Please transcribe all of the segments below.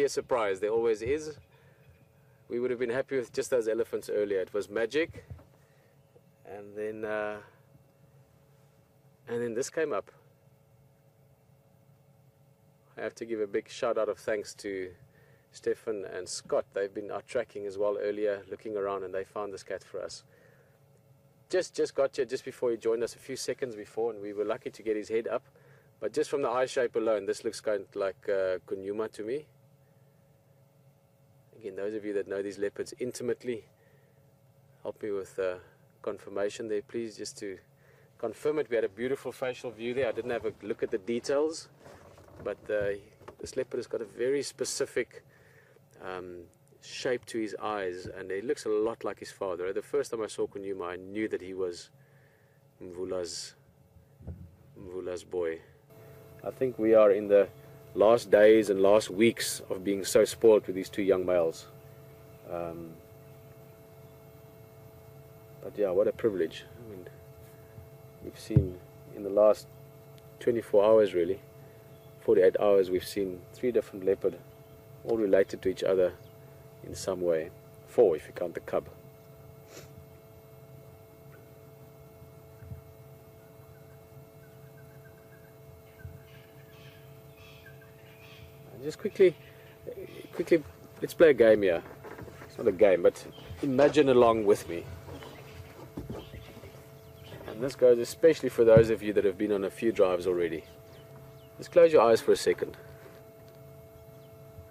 A surprise, there always is. We would have been happy with just those elephants earlier. It was magic, and then this came up. I have to give a big shout out of thanks to Stefan and Scott. They've been out tracking as well earlier, looking around, and they found this cat for us. Just got here just before he joined us, a few seconds before, and we were lucky to get his head up. But just from the eye shape alone, this looks kind of like Kunyuma to me. Again, those of you that know these leopards intimately, help me with confirmation there, please, just to confirm it. We had a beautiful facial view there. I didn't have a look at the details, but this leopard has got a very specific shape to his eyes, and he looks a lot like his father. The first time I saw Kunyuma, I knew that he was Mvula's boy. I think we are in the last days and last weeks of being so spoiled with these two young males. But yeah, what a privilege. I mean, we've seen in the last 24 hours, really, 48 hours, we've seen 3 different leopard, all related to each other in some way. 4 if you count the cub. Just quickly, let's play a game here. It's not a game, but imagine along with me. And this goes especially for those of you that have been on a few drives already. Just close your eyes for a second.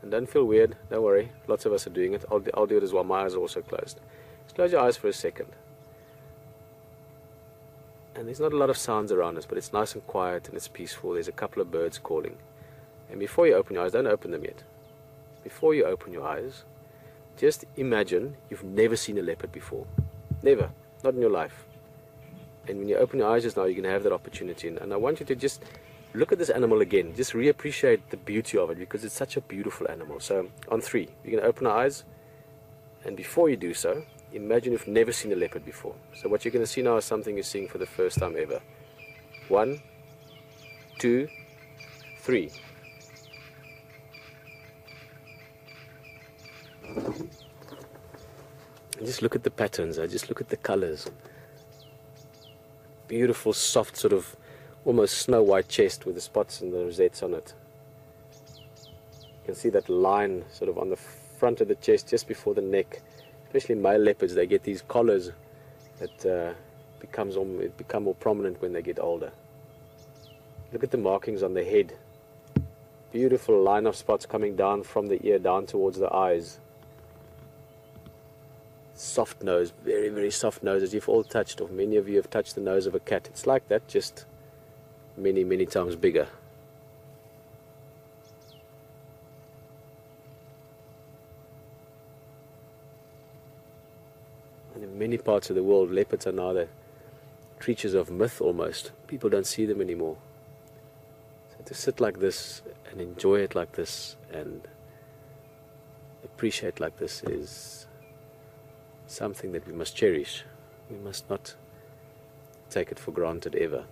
And don't feel weird, don't worry. Lots of us are doing it. I'll do it as well. My eyes are also closed. Just close your eyes for a second. And there's not a lot of sounds around us, but it's nice and quiet and it's peaceful. There's a couple of birds calling. And before you open your eyes, don't open them yet. Before you open your eyes, just imagine you've never seen a leopard before. Never. Not in your life. And when you open your eyes just now, you're going to have that opportunity. And I want you to just look at this animal again. Just reappreciate the beauty of it, because it's such a beautiful animal. So on 3, you're going to open our eyes. And before you do so, imagine you've never seen a leopard before. So what you're going to see now is something you're seeing for the first time ever. 1, 2, 3. And just look at the patterns, just look at the colors. Beautiful, soft, sort of almost snow white chest with the spots and the rosettes on it. You can see that line sort of on the front of the chest just before the neck. Especially male leopards, they get these collars that become more prominent when they get older. Look at the markings on the head. Beautiful line of spots coming down from the ear down towards the eyes. Soft nose, very, very soft nose, as you've all touched, or many of you have touched the nose of a cat. It's like that, just many, many times bigger. And in many parts of the world, leopards are now the creatures of myth almost. People don't see them anymore. So to sit like this and enjoy it like this and appreciate like this is something that we must cherish. We must not take it for granted ever.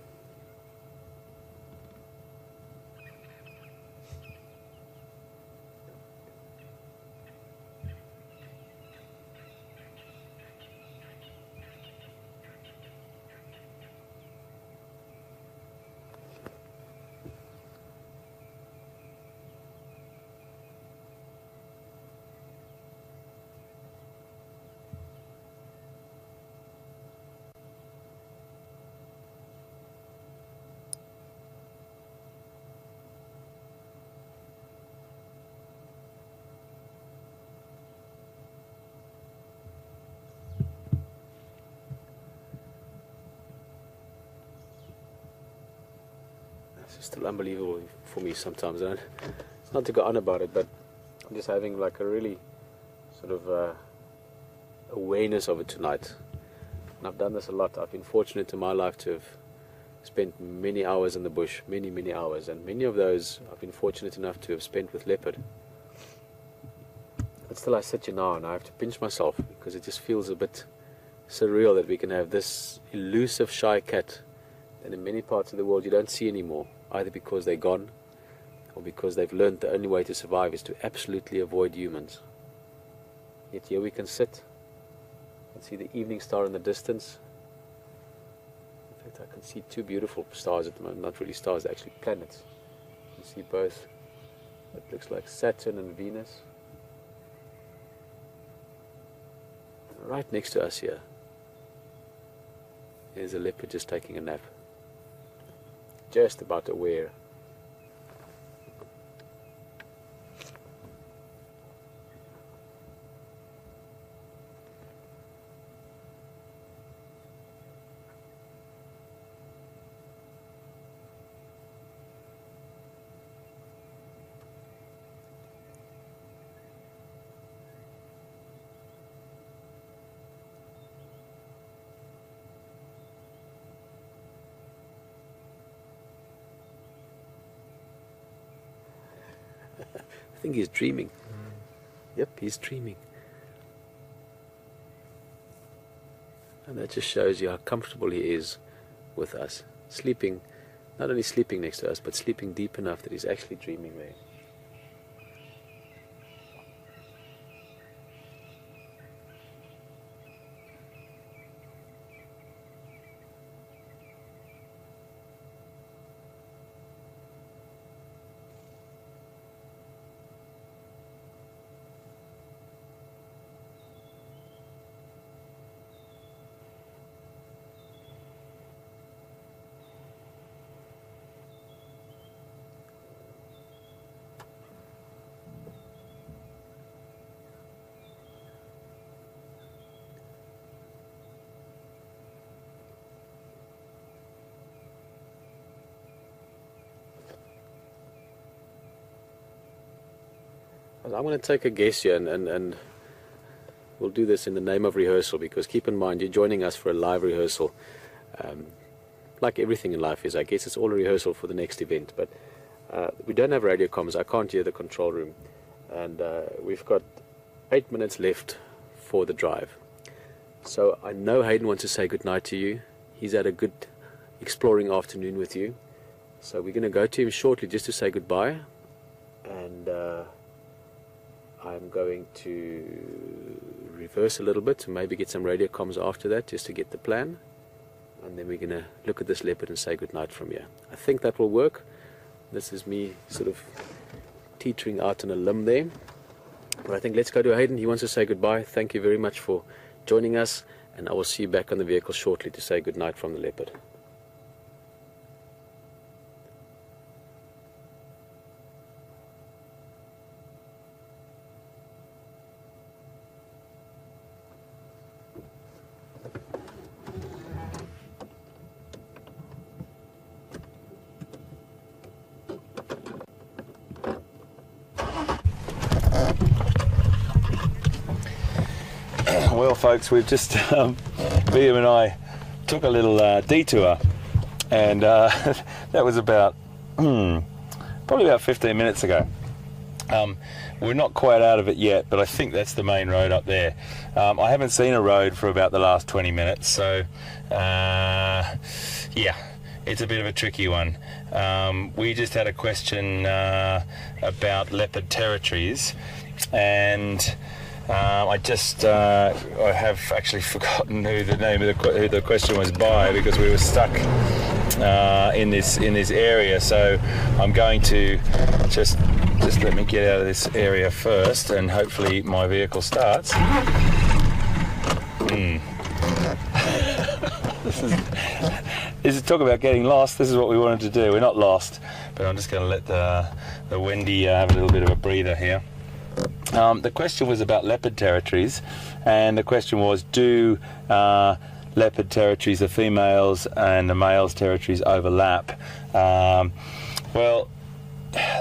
It's still unbelievable for me sometimes. And it's not to go on about it, but I'm just having like a really sort of awareness of it tonight. And I've done this a lot. I've been fortunate in my life to have spent many hours in the bush, many hours, and many of those I've been fortunate enough to have spent with leopard. But still I sit here now and I have to pinch myself, because it just feels a bit surreal that we can have this elusive shy cat that in many parts of the world you don't see anymore, either because they're gone or because they've learned the only way to survive is to absolutely avoid humans. Yet here we can sit and see the evening star in the distance. In fact, I can see two beautiful stars at the moment, not really stars, they're actually planets. You can see both. It looks like Saturn and Venus. And right next to us here is a leopard just taking a nap. Just about aware. I think he's dreaming. Yep, he's dreaming. And that just shows you how comfortable he is with us. Sleeping, not only sleeping next to us, but sleeping deep enough that he's actually dreaming there. I'm going to take a guess here, and we'll do this in the name of rehearsal, because keep in mind, you're joining us for a live rehearsal. Like everything in life is, I guess it's all a rehearsal for the next event, but we don't have radio comms. I can't hear the control room, and we've got 8 minutes left for the drive. So I know Hayden wants to say goodnight to you. He's had a good exploring afternoon with you, so we're going to go to him shortly just to say goodbye, and I'm going to reverse a little bit and maybe get some radio comms after that just to get the plan, and then we're going to look at this leopard and say goodnight from here. I think that will work. This is me sort of teetering out on a limb there, but I think let's go to Hayden. He wants to say goodbye. Thank you very much for joining us, and I will see you back on the vehicle shortly to say goodnight from the leopard. Well, folks, we've just, Pieter and I took a little detour, and that was about, probably about 15 minutes ago. We're not quite out of it yet, but I think that's the main road up there. I haven't seen a road for about the last 20 minutes, so yeah, it's a bit of a tricky one. We just had a question about leopard territories, and I have actually forgotten who the question was by, because we were stuck in this area. So I'm going to just let me get out of this area first, and hopefully my vehicle starts. This is talk about getting lost. This is what we wanted to do. We're not lost, but I'm just going to let the Wendy have a little bit of a breather here. The question was about leopard territories, and the question was, do leopard territories, the females and the males' territories, overlap? Well,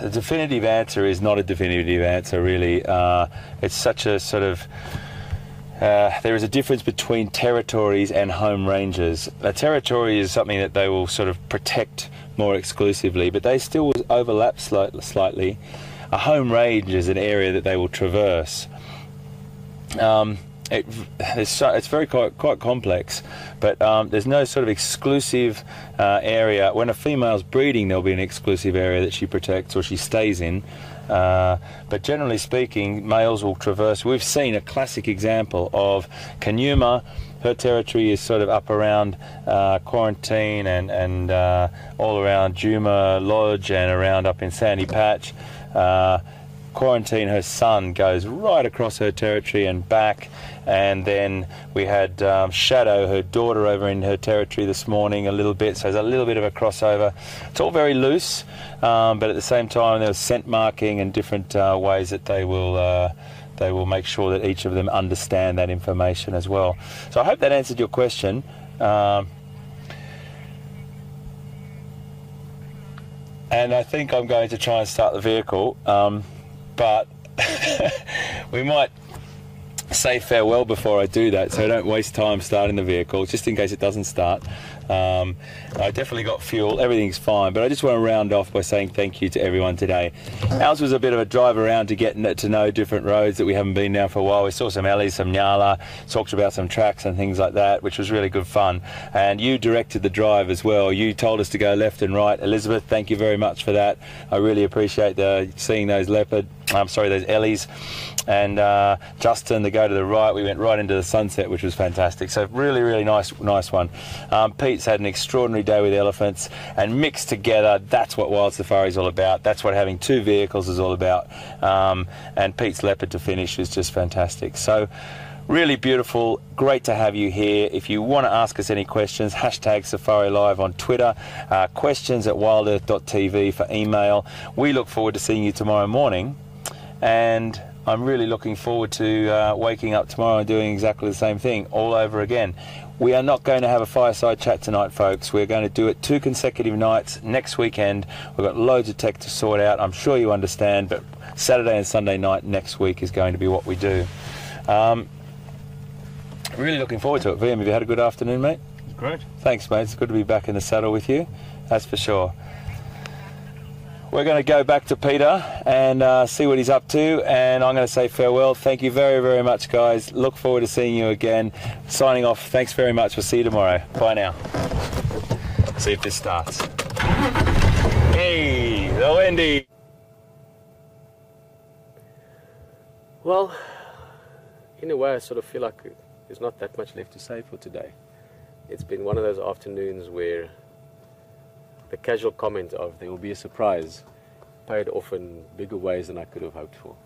the definitive answer is not a definitive answer, really. It's such a sort of... there is a difference between territories and home ranges. A territory is something that they will sort of protect more exclusively, but they still overlap slightly. A home range is an area that they will traverse. it's very quite complex, but there's no sort of exclusive area. When a female's breeding, there'll be an exclusive area that she protects or she stays in. But generally speaking, males will traverse. We've seen a classic example of Kunyuma. Her territory is sort of up around Quarantine and all around Juma Lodge and around up in Sandy Patch. Quarantine, her son goes right across her territory and back, and then we had Shadow, her daughter, over in her territory this morning a little bit, so there's a little bit of a crossover. It's all very loose, but at the same time there was scent marking and different ways that they will make sure that each of them understand that information as well. So I hope that answered your question. And I think I'm going to try and start the vehicle. But we might say farewell before I do that, so I don't waste time starting the vehicle, just in case it doesn't start. I definitely got fuel, everything's fine, but I just want to round off by saying thank you to everyone today. Ours was a bit of a drive around to get to know different roads that we haven't been down for a while. We saw some Ellies, some Nyala, talked about some tracks and things like that, which was really good fun. And you directed the drive as well. You told us to go left and right. Elizabeth, thank you very much for that. I really appreciate seeing those Leopard, those Ellies. And Justin, to go to the right, we went right into the sunset, which was fantastic. So really nice one. Pete's had an extraordinary day with elephants, and mixed together, that's what Wild Safari is all about. That's what having two vehicles is all about. And Pete's Leopard to finish is just fantastic. So really beautiful, great to have you here. If you want to ask us any questions, hashtag Safari Live on Twitter, questions at wildearth.tv for email. We look forward to seeing you tomorrow morning, and I'm really looking forward to waking up tomorrow and doing exactly the same thing all over again. We are not going to have a fireside chat tonight, folks. We're going to do it 2 consecutive nights next weekend. We've got loads of tech to sort out. I'm sure you understand, but Saturday and Sunday night next week is going to be what we do. Really looking forward to it. VM, have you had a good afternoon, mate? It's great. Thanks, mate. It's good to be back in the saddle with you. That's for sure. We're going to go back to Pieter and see what he's up to, and I'm going to say farewell. Thank you very much, guys. Look forward to seeing you again. Signing off. Thanks very much. We'll see you tomorrow. Bye now. See if this starts. Hey, the Wendy. Well, in a way I sort of feel like there's not that much left to say for today. It's been one of those afternoons where the casual comment of there will be a surprise paid off in bigger ways than I could have hoped for.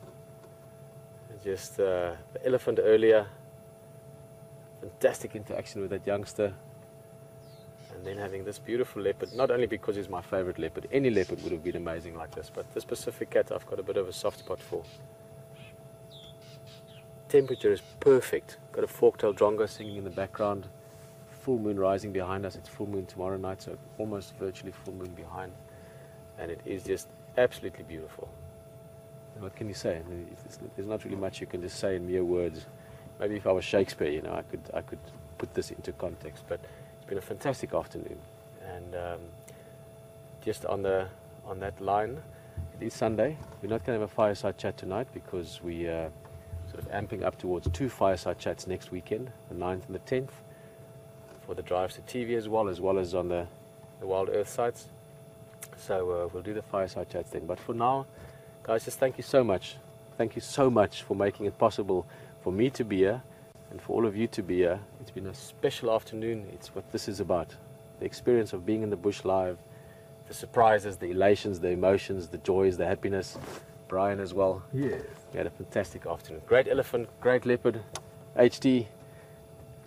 Just the elephant earlier, fantastic interaction with that youngster, and then having this beautiful leopard, not only because he's my favorite leopard, any leopard would have been amazing like this, but this specific cat I've got a bit of a soft spot for. Temperature is perfect, got a fork-tailed drongo singing in the background, full moon rising behind us. It's full moon tomorrow night, so almost virtually full moon behind, and it is just absolutely beautiful. And what can you say? I mean, there's not really much you can just say in mere words. Maybe if I was Shakespeare, you know, I could put this into context. But it's been a fantastic afternoon, and just on that line, it is Sunday. We're not going to have a fireside chat tonight because we sort of amping up towards 2 fireside chats next weekend, the 9th and the 10th. For the drives to TV as well as on the WildEarth sites. So we'll do the fireside chats then. But for now, guys, just thank you so much. Thank you so much for making it possible for me to be here and for all of you to be here. It's been a special afternoon. It's what this is about. The experience of being in the bush live, the surprises, the elations, the emotions, the joys, the happiness. Brian as well. Yes. We had a fantastic afternoon. Great elephant, great leopard, HD.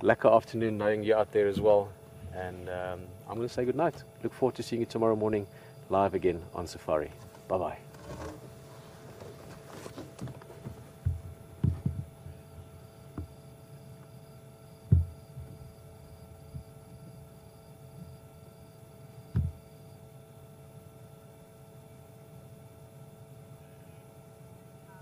Lekker afternoon knowing you're out there as well, and I'm going to say good night. Look forward to seeing you tomorrow morning live again on Safari. Bye bye.